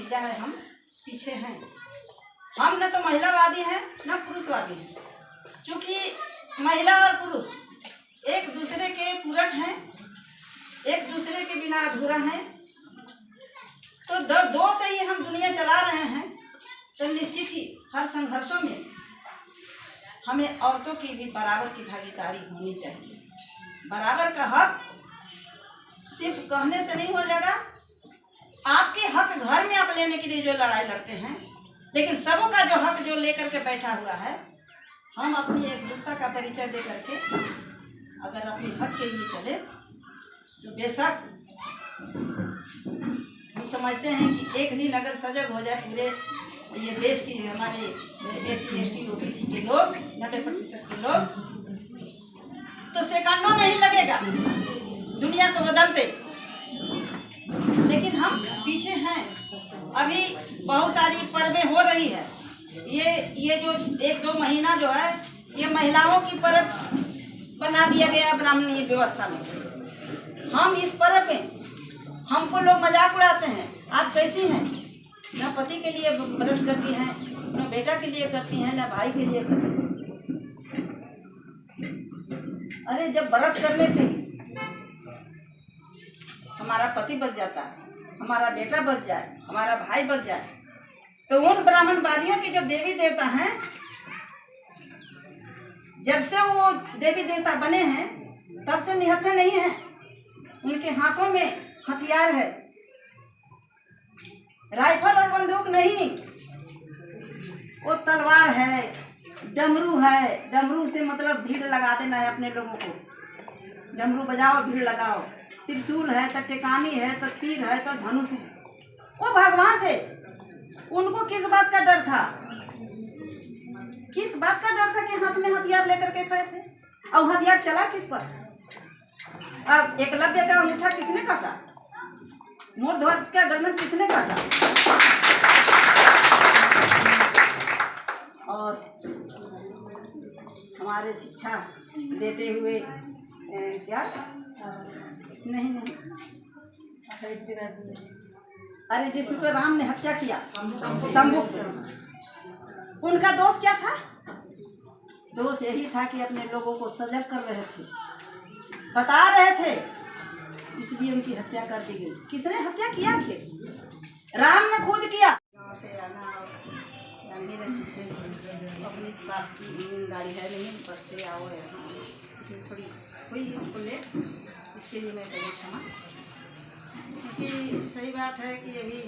नतीजा है हम पीछे हैं। हम न तो महिलावादी हैं न पुरुषवादी हैं, क्योंकि महिला और पुरुष एक दूसरे के पूरक हैं, एक दूसरे के बिना अधूरा हैं। तो दो से ही हम दुनिया चला रहे हैं, तो निश्चित ही हर संघर्षों में हमें औरतों की भी बराबर की भागीदारी होनी चाहिए। बराबर का हक सिर्फ कहने से नहीं हो जाएगा। आपके हक घर में आप लेने के लिए जो लड़ाई लड़ते हैं, लेकिन सबों का जो हक जो लेकर के बैठा हुआ है, हम अपनी एक दूसरा का परिचय दे करके अगर अपने हक के लिए चले तो बेशक हम समझते हैं कि एक दिन अगर सजग हो जाए पूरे ये देश की हमारे SC ST OBC के लोग 90% के लोग, तो सेकंडों नहीं लगेगा दुनिया को बदलते। लेकिन हम पीछे हैं। अभी बहुत सारी पर्वें हो रही है। ये जो 1-2 महीना जो है, ये महिलाओं की पर्व बना दिया गया ब्राह्मणी व्यवस्था में। हम इस पर्व में हमको लोग मजाक उड़ाते हैं, आप कैसी हैं, न पति के लिए व्रत करती हैं, न बेटा के लिए करती हैं, न भाई के लिए करती हैं। अरे जब व्रत करने से हमारा पति बच जाता है, हमारा बेटा बच जाए, हमारा भाई बच जाए, तो उन ब्राह्मणवादियों के जो देवी देवता हैं, जब से वो देवी देवता बने हैं तब से निहत्थे नहीं हैं। उनके हाथों में हथियार है, राइफल और बंदूक नहीं, वो तलवार है, डमरू है। डमरू से मतलब भीड़ लगा देना है अपने लोगों को। डमरू बजाओ, भीड़ लगाओ। त्रिशूल है तो टेकानी है तो तीर है तो धनुष है। वो भगवान थे, उनको किस बात का डर था? किस बात का डर था कि हाथ में हथियार लेकर के खड़े थे? और हथियार चला किस पर? अब एकलव्य का अंगूठा किसने काटा? मूर्ध्वज का गर्दन किसने काटा? और हमारे शिक्षा देते हुए क्या नहीं अरे जिसको राम ने हत्या किया शंभू से, उनका दोष क्या था? दोष यही था कि अपने लोगों को सजग कर रहे थे, बता रहे थे, इसलिए उनकी हत्या कर दी गई। किसने हत्या किया थे? राम ने खुद किया। गाँव से आना अपने पास की गाड़ी है नहीं, बस से आओ यहाँ, इसमें थोड़ी हुई हमको लेट, इसके लिए मैं पहले क्षमा। क्योंकि सही बात है कि अभी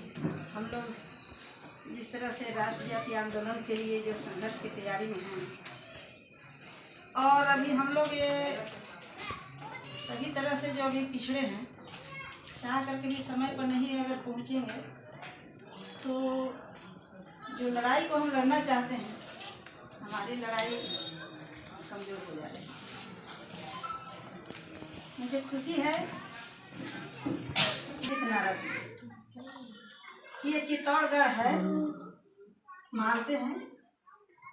हम लोग जिस तरह से राष्ट्रव्यापी आंदोलन के लिए जो संघर्ष की तैयारी में हैं, और अभी हम लोग ये सभी तरह से जो अभी पिछड़े हैं, चाह करके भी समय पर नहीं अगर पहुँचेंगे तो जो लड़ाई को हम लड़ना चाहते हैं, हमारी लड़ाई कमज़ोर हो जाएगी। मुझे खुशी है इतना कि ये चित्तौड़गढ़ है, मानते हैं,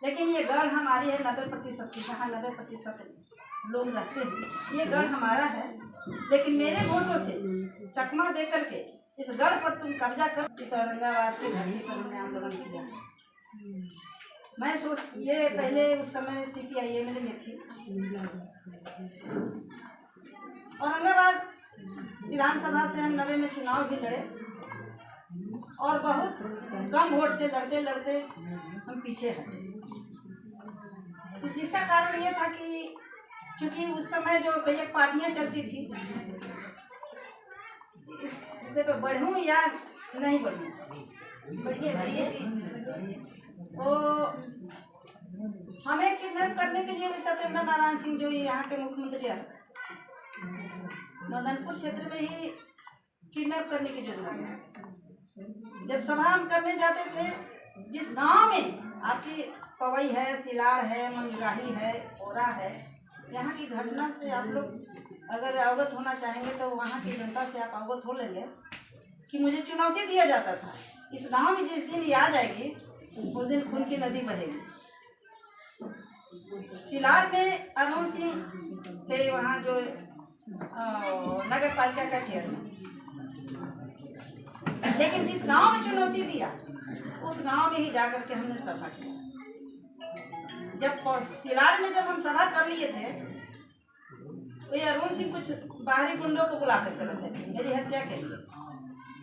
लेकिन ये गढ़ हमारी है 90% की, जहाँ 90% लोग रहते हैं। ये गढ़ हमारा है, लेकिन मेरे वोटों से चकमा दे करके इस गढ़ पर तुम कब्जा कर। इस औरंगाबाद की धरती पर हमने आंदोलन किया। मैं ये पहले उस समय CPIM में थी। औरंगाबाद विधानसभा से हम 90 में चुनाव भी लड़े, और बहुत कम वोट से लड़ते लड़ते हम पीछे हटे। जिसका कारण ये था कि क्योंकि उस समय जो कई पार्टियां चलती थी, इसे पे बढ़ूं या नहीं बढ़ूं, बढ़िए तो हमें किडनैप करने के लिए सत्येंद्र नारायण सिंह जो यहाँ के मुख्यमंत्री है, मदनपुर क्षेत्र में ही किडनैप करने की जरूरत है। जब सभा हम करने जाते थे, जिस गांव में आपकी पवई है, सिलाड़ है, मंगराही है, ओरा है, यहाँ की घटना से आप लोग अगर अवगत होना चाहेंगे तो वहाँ की जनता से आप अवगत हो लेंगे कि मुझे चुनौती दिया जाता था। इस गांव में जिस दिन ये आ जाएगी, उस दिन खून की नदी बहेगी। सिलाड़ में अरुण सिंह थे वहाँ जो नगर पालिका का चेयरमैन, लेकिन जिस गांव में चुनौती चुनौती दिया, उस गांव में ही जाकर के हमने सभा किया। जब सिलार में जब हम सभा कर लिए थे तो ये अरुण सिंह कुछ बाहरी गुंडों को बुला करके रखे थे मेरी हत्या के लिए।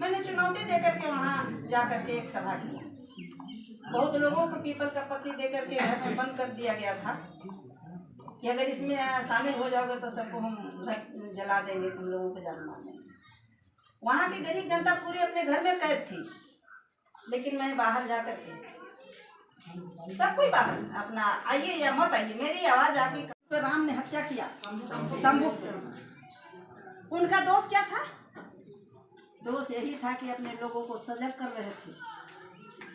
मैंने चुनौती देकर के वहाँ जाकर के एक सभा की। बहुत लोगों को पीपल का पत्ती देकर के घर में बंद कर दिया गया था कि अगर इसमें शामिल हो जाओगे तो सबको हम जला देंगे, तुम लोगों को जान मार देंगे। वहाँ की गरीब जनता पूरी अपने घर में कैद थी, लेकिन मैं बाहर जा कर के सब कोई बाहर अपना आइए या मत आइए, मेरी आवाज़ आपकी। तो राम ने हत्या किया शंभू से। उनका दोष क्या था? दोष यही था कि अपने लोगों को सजग कर रहे थे,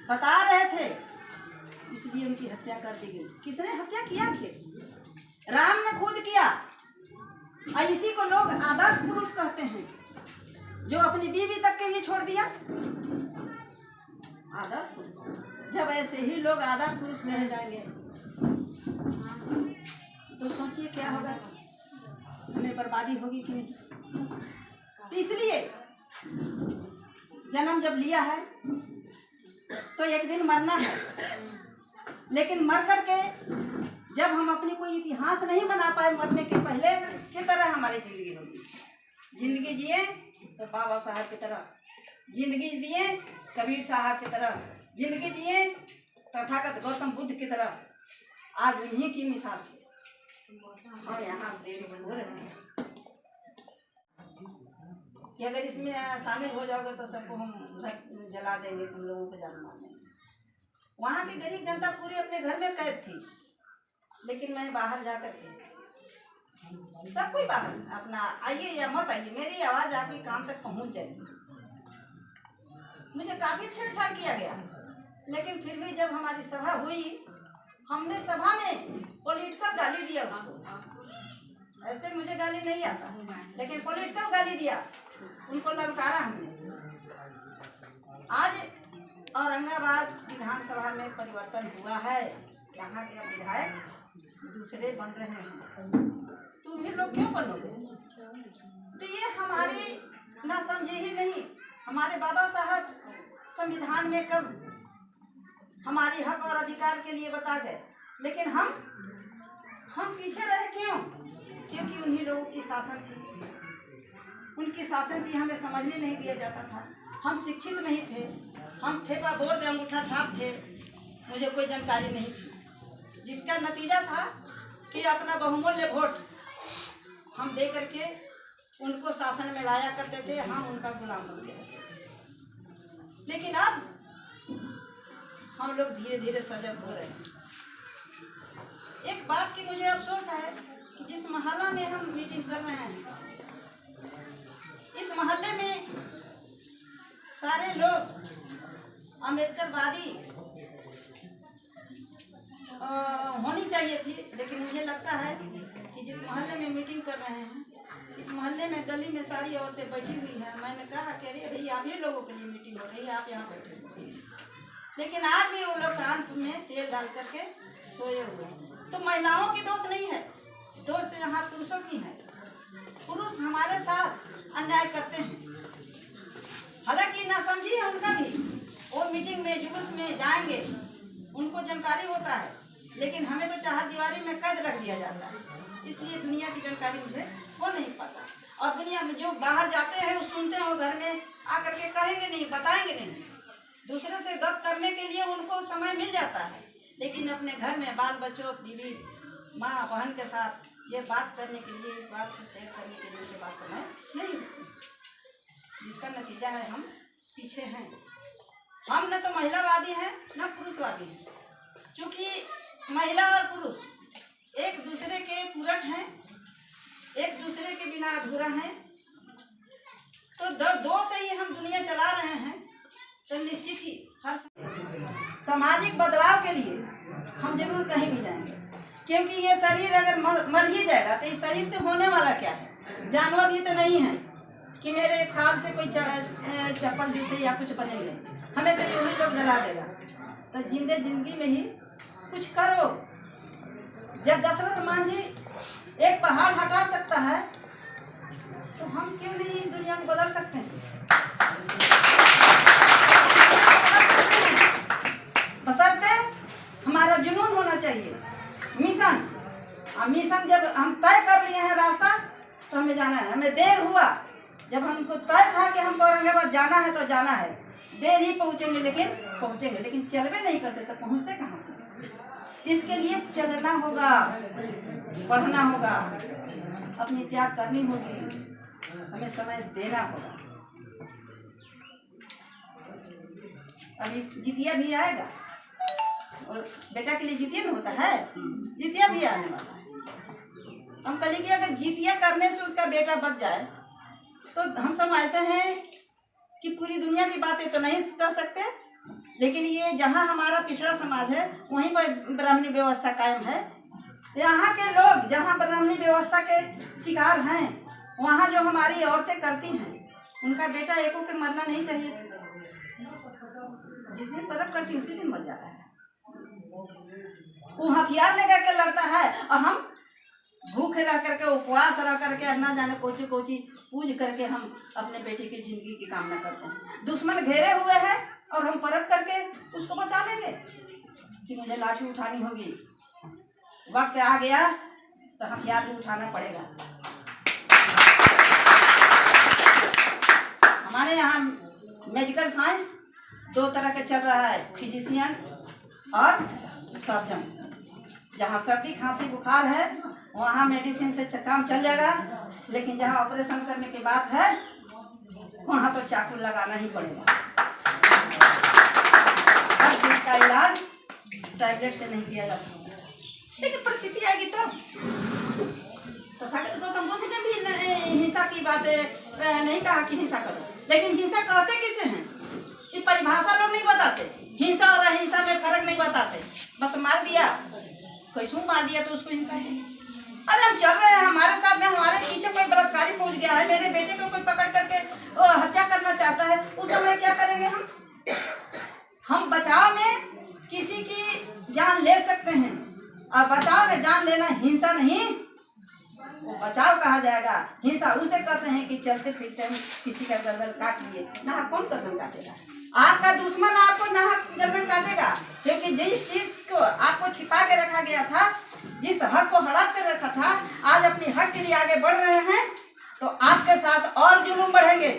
बता रहे थे, इसलिए उनकी हत्या कर दी गई। किसने हत्या किया? राम ने खुद किया। और इसी को लोग आदर्श पुरुष कहते हैं, जो अपनी बीवी तक के लिए छोड़ दिया। आदर्श पुरुष। जब ऐसे ही लोग आदर्श पुरुष कहे जाएंगे तो सोचिए क्या होगा, हमें बर्बादी होगी कि नहीं। तो इसलिए जन्म जब लिया है तो एक दिन मरना है, लेकिन मर कर के जब हम अपनी कोई इतिहास नहीं बना पाए मरने के पहले की तरह हमारी जिंदगी होगी। जिंदगी जिए तो बाबा साहब की तरह, जिंदगी जिए कबीर साहब की तरह, जिंदगी जिए तथागत गौतम बुद्ध की तरह। आज उन्हीं की मिसाल से और यहाँ से हो रहे हैं कि अगर इसमें शामिल हो जाओगे तो सबको हम जला देंगे, तुम लोगों को जान मार देंगे। वहाँ की गरीब जनता पूरी अपने घर में कैद थी, लेकिन मैं बाहर जा कर के सब कोई बाहर अपना आइए या मत आइए, मेरी आवाज़ आपके कान तक पहुँच जाएगी। मुझे काफ़ी छेड़छाड़ किया गया, लेकिन फिर भी जब हमारी सभा हुई, हमने सभा में पॉलिटिकल गाली दिया उसको। ऐसे मुझे गाली नहीं आता, लेकिन पॉलिटिकल गाली दिया, उनको ललकारा हमने। आज औरंगाबाद विधानसभा में परिवर्तन हुआ है, यहाँ के विधायक दूसरे बन रहे हैं, तुम भी लोग क्यों बनोगे? तो ये हमारी ना समझे ही नहीं। हमारे बाबा साहब संविधान में कब हमारी हक और अधिकार के लिए बता गए, लेकिन हम पीछे रहे क्यों? क्योंकि उन्हीं लोगों की शासन थी, उनकी शासन थी, हमें समझने नहीं दिया जाता था। हम शिक्षित नहीं थे, हम ठेका बोर्ड अंगूठा छाप थे, मुझे कोई जानकारी नहीं थी, जिसका नतीजा था कि अपना बहुमूल्य वोट हम दे करके उनको शासन में लाया करते थे, हम उनका गुलाम बन गए। लेकिन अब हम लोग धीरे धीरे सजग हो रहे हैं। एक बात की मुझे अफसोस है कि जिस मोहल्ला में हम मीटिंग कर रहे हैं, इस मोहल्ले में सारे लोग अम्बेडकरवादी होनी चाहिए थी, लेकिन मुझे लगता है कि जिस मोहल्ले में मीटिंग कर रहे हैं, इस मोहल्ले में गली में सारी औरतें बैठी हुई हैं। मैंने कहा कि अरे भई आप ही लोगों के लिए मीटिंग हो रही है, आप यहाँ बैठे हुए हैं, लेकिन आज भी वो लोग कान में तेल डाल करके सोए हुए हैं। तो महिलाओं की दोष नहीं है, दोष यहाँ पुरुषों की है। पुरुष हमारे साथ अन्याय करते हैं, हालांकि ना समझी है उनका भी, वो मीटिंग में जुलूस में जाएंगे, उनको जानकारी होता है, लेकिन हमें तो चार दीवारी में कैद रख दिया जाता है, इसलिए दुनिया की जानकारी मुझे हो नहीं पाता। और दुनिया में जो बाहर जाते हैं वो सुनते हैं, वो घर में आकर के कहेंगे नहीं, बताएंगे नहीं, दूसरे से गप करने के लिए उनको समय मिल जाता है, लेकिन अपने घर में बाल बच्चों, बीवी, माँ बहन के साथ ये बात करने के लिए, इस बात को शेयर करने के लिए उनके पास समय नहीं होता, जिसका नतीजा है हम पीछे हैं। हम न तो महिलावादी हैं न पुरुषवादी हैं, क्योंकि महिला और पुरुष एक दूसरे के पूरक हैं, एक दूसरे के बिना अधूरा हैं। तो दो से ही हम दुनिया चला रहे हैं, तो निश्चित ही हर सामाजिक बदलाव के लिए हम जरूर कहीं भी जाएंगे, क्योंकि ये शरीर अगर मर ही जाएगा तो इस शरीर से होने वाला क्या है? जानवर भी तो नहीं है कि मेरे खाद से कोई चप्पल देते या कुछ बनेंगे, हमें तो यही लोग जला देगा। तो जिंदगी में ही कुछ करो। जब दशरथ मांझी एक पहाड़ हटा सकता है, तो हम क्यों नहीं इस दुनिया को बदल सकते हैं? देर ही पहुँचेंगे लेकिन चलवे नहीं करते तो पहुँचते कहाँ से। इसके लिए चलना होगा, पढ़ना होगा, अपनी त्याग करनी होगी, हमें समय देना होगा। अभी जितिया भी आएगा और बेटा के लिए जितिया में होता है, जितिया भी आने वाला है। हम कल कि अगर जितिया करने से उसका बेटा बच जाए तो हम समझते हैं कि पूरी दुनिया की बातें तो नहीं कर सकते, लेकिन ये जहाँ हमारा पिछड़ा समाज है वहीं पर ब्राह्मणी व्यवस्था कायम है। यहाँ के लोग जहाँ ब्राह्मणी व्यवस्था के शिकार हैं, वहाँ जो हमारी औरतें करती हैं, उनका बेटा एको के मरना नहीं चाहिए। जिस दिन पर्व करती उसी दिन मर जाता है। वो हथियार लेकर के लड़ता है और हम भूखे रह करके, उपवास रह करके, ना जाने कोची कोची पूज करके हम अपने बेटे की जिंदगी की कामना करते हैं। दुश्मन घेरे हुए हैं और हम पर्व करके उसको बचा लेंगे कि मुझे लाठी उठानी होगी। वक्त आ गया तो हथियार भी उठाना पड़ेगा। हमारे यहाँ मेडिकल साइंस दो तरह के चल रहा है, फिजिशियन और सर्जन। जहाँ सर्दी खांसी बुखार है वहाँ मेडिसिन से काम चल जाएगा, लेकिन जहाँ ऑपरेशन करने की बात है वहाँ तो चाकू लगाना ही पड़ेगा। हर चीज का इलाज टैबलेट से नहीं किया जा सकता, लेकिन परिस्थिति आएगी तो तथागत गौतम बुद्ध ने भी हिंसा की बातें नहीं कहा कि हिंसा करो, लेकिन हिंसा कहते किसे हैं ये परिभाषा लोग नहीं बताते। हिंसा और अहिंसा में फर्क नहीं बताते, बस मार दिया, कोई सू मार दिया तो उसको हिंसा है। अरे हम चल रहे हैं, हमारे साथ में हमारे पीछे कोई बलात्कारी पहुंच गया है, मेरे बेटे को कोई पकड़ करके हत्या करना चाहता है, उस समय क्या करेंगे हम बचाव में किसी की जान ले सकते हैं, और बचाव में जान लेना हिंसा नहीं, वो बचाव कहा जाएगा। हिंसा उसे कहते हैं कि चलते फिरते हम किसी का गर्दन काट लिए। नाहक कौन गर्दन काटेगा? आपका दुश्मन आपको नाहक गर्दन काटेगा, क्योंकि जिस चीज को आपको छिपा के रखा गया था, जिस हक को हड़प कर रखा था, आज अपने हक के लिए आगे बढ़ रहे हैं तो आपके साथ और जुलूम बढ़ेंगे,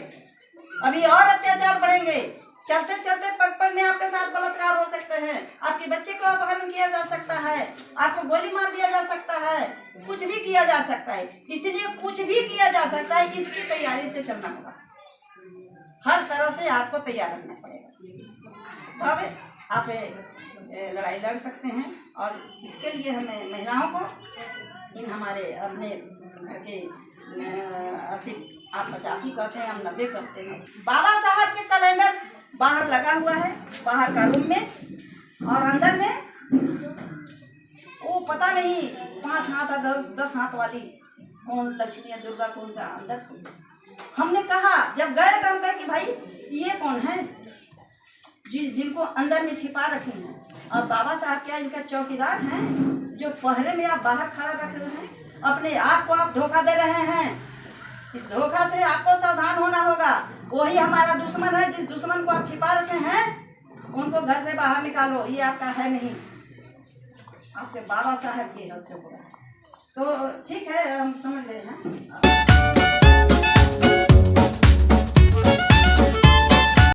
अभी और अत्याचार बढ़ेंगे। चलते चलते पग पग में आपके साथ बलात्कार हो सकते हैं, आपके बच्चे को अपहरण किया जा सकता है, आपको गोली मार दिया जा सकता है, कुछ भी किया जा सकता है। इसलिए कुछ भी किया जा सकता है, इसकी तैयारी से चलना होगा, हर तरह से आपको तैयार रहना पड़ेगा, तब आप लड़ाई लड़ सकते हैं। और इसके लिए हमें महिलाओं को इन हमारे अपने घर के 80 आप 85 करते हैं, हम 90 करते हैं। बाबा साहब के कैलेंडर बाहर लगा हुआ है, बाहर का रूम में, और अंदर में वो पता नहीं 5 हाथ 10 हाथ वाली कौन लक्ष्मी या दुर्गा कौन का अंदर। हमने कहा जब गए तो हम कहे कि भाई ये कौन है जिनको अंदर में छिपा रखे हैं, और बाबा साहब क्या इनका चौकीदार हैं जो पहरे में आप बाहर खड़ा रख रहे हैं, अपने आप को आप धोखा दे रहे हैं। इस धोखा से आपको सावधान होना होगा। वही हमारा दुश्मन है, जिस दुश्मन को आप छिपा रखे हैं उनको घर से बाहर निकालो, ये आपका है नहीं, आपके बाबा साहब की हद से बुरा है। तो ठीक है, हम समझ गए हैं।